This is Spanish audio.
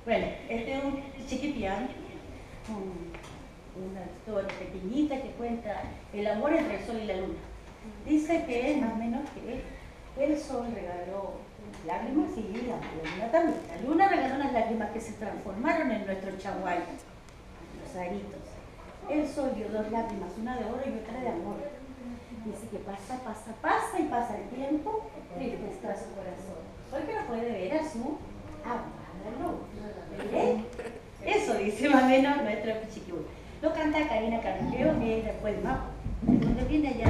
Bueno, este es un chiquipián, una historia pequeñita que cuenta el amor entre el sol y la luna. Dice que más o menos que el sol regaló lágrimas y la luna también. La luna regaló unas lágrimas que se transformaron en nuestros chaguay, los aritos. El sol dio dos lágrimas, una de oro y otra de amor. Dice que pasa y pasa el tiempo, triste está su corazón. Porque no puede ver a su amado. Eso dice más o menos nuestro Pichiquibú. Lo canta Karina Carrillo, que es después más, donde viene allá